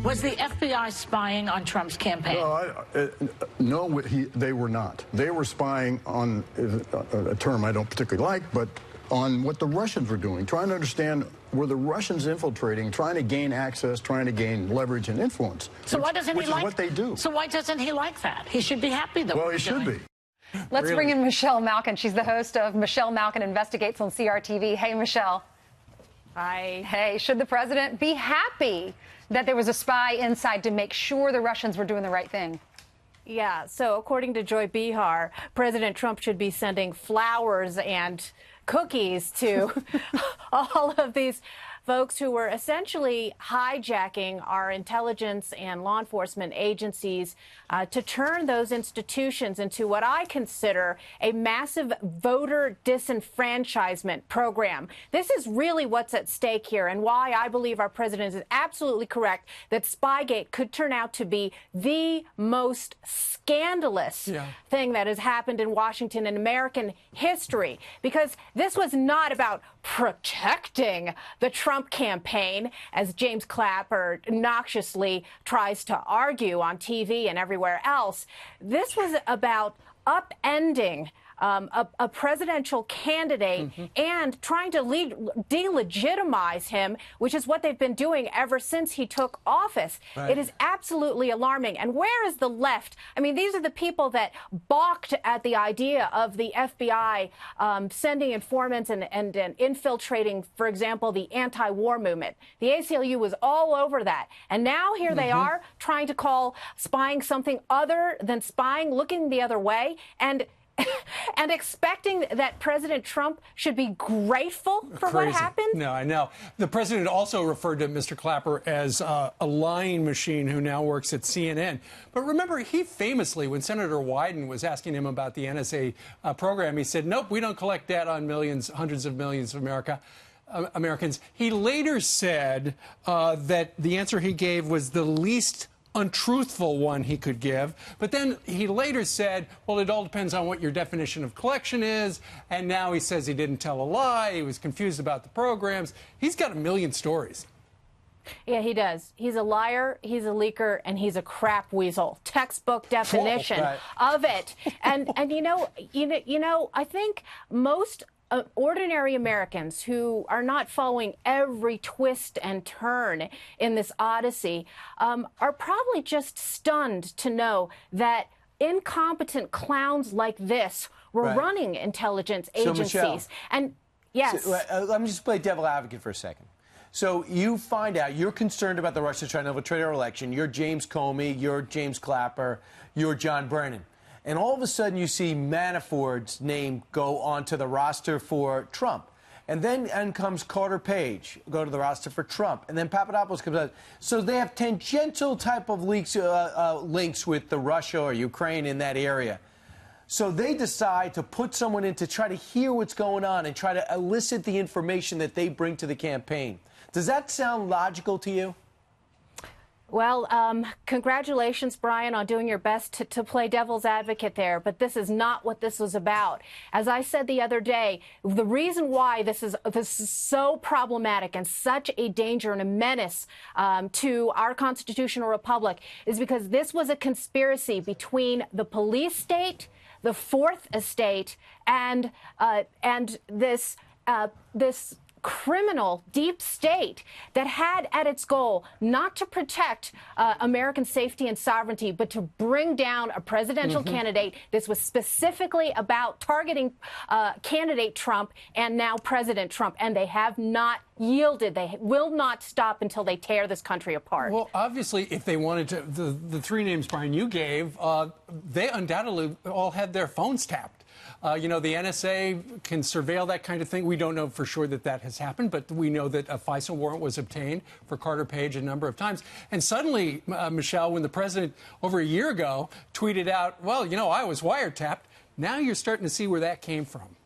Was the FBI spying on Trump's campaign? No, they were not. They were spying on a term I don't particularly like, but on what the Russians were doing, trying to understand were the Russians infiltrating, trying to gain access, trying to gain leverage and influence. So why doesn't he like what they do? So why doesn't he like that? He should be happy though. Well, he should be. Let's bring in Michelle Malkin. She's the host of Michelle Malkin Investigates on CRTV. Hey, Michelle. Hi. Hey, should the president be happy that there was a spy inside to make sure the Russians were doing the right thing? Yeah, so according to Joy Behar, President Trump should be sending flowers and cookies to all of these folks who were essentially hijacking our intelligence and law enforcement agencies to turn those institutions into what I consider a massive voter disenfranchisement program. This is really what's at stake here, and why I believe our president is absolutely correct that Spygate could turn out to be the most scandalous thing that has happened in Washington in American history, because this was not about protecting the Trump campaign, as James Clapper noxiously tries to argue on TV and everywhere else. This was about upending a presidential candidate and trying to delegitimize him, which is what they've been doing ever since he took office. Right. It is absolutely alarming. And where is the left? I mean, these are the people that balked at the idea of the FBI sending informants and infiltrating, for example, the anti-war movement. The ACLU was all over that. And now here they are trying to call spying something other than spying, looking the other way, and expecting that President Trump should be grateful for what happened? No, I know. The president also referred to Mr. Clapper as a lying machine who now works at CNN. But remember, he famously, when Senator Wyden was asking him about the NSA program, he said, nope, we don't collect data on millions, hundreds of millions of Americans. He later said that the answer he gave was the least untruthful one he could give. But then he later said, well, it all depends on what your definition of collection is. And now he says he didn't tell a lie. He was confused about the programs. He's got a million stories. Yeah, he does. He's a liar, he's a leaker, and he's a crap weasel. Textbook definition of it. And you know, I think most ordinary Americans who are not following every twist and turn in this odyssey are probably just stunned to know that incompetent clowns like this were running intelligence agencies. So, Michelle, and yes. So, let me just play devil advocate for a second. So you find out you're concerned about the Russians trying to infiltrate our election. You're James Comey, you're James Clapper, you're John Brennan. And all of a sudden, you see Manafort's name go onto the roster for Trump. And then comes Carter Page, go to the roster for Trump. And then Papadopoulos comes out. So they have tangential type of links with the Russia or Ukraine in that area. So they decide to put someone in to try to hear what's going on and try to elicit the information that they bring to the campaign. Does that sound logical to you? Well, congratulations, Brian, on doing your best to play devil's advocate there. But this is not what this was about. As I said the other day, the reason why this is so problematic and such a danger and a menace to our constitutional republic is because this was a conspiracy between the police state, the Fourth Estate, and this criminal deep state that had at its goal not to protect American safety and sovereignty, but to bring down a presidential candidate. This was specifically about targeting candidate Trump and now President Trump, and they have not yielded. They will not stop until they tear this country apart. Well, obviously, if they wanted to, the three names, Brian, you gave, they undoubtedly all had their phones tapped. You know, the NSA can surveil that kind of thing. We don't know for sure that that has happened, but we know that a FISA warrant was obtained for Carter Page a number of times. And suddenly, Michelle, when the president over a year ago tweeted out, well, you know, I was wiretapped, now you're starting to see where that came from.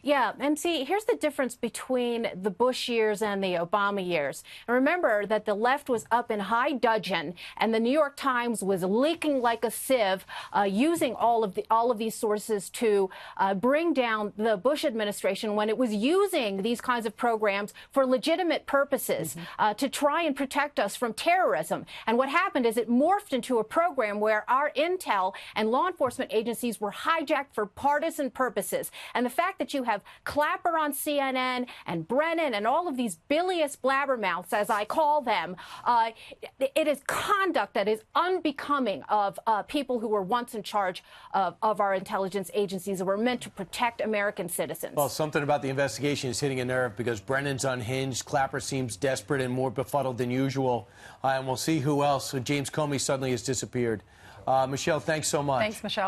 Yeah, and see, here's the difference between the Bush years and the Obama years. And remember that the left was up in high dudgeon, and the New York Times was leaking like a sieve, using all of these sources to bring down the Bush administration when it was using these kinds of programs for legitimate purposes, to try and protect us from terrorism. And what happened is it morphed into a program where our intel and law enforcement agencies were hijacked for partisan purposes. And the fact that you have Clapper on CNN and Brennan and all of these bilious blabbermouths, as I call them, it is conduct that is unbecoming of people who were once in charge of our intelligence agencies that were meant to protect American citizens. Well, something about the investigation is hitting a nerve because Brennan's unhinged. Clapper seems desperate and more befuddled than usual. And we'll see who else. James Comey suddenly has disappeared. Michelle, thanks so much. Thanks, Michelle.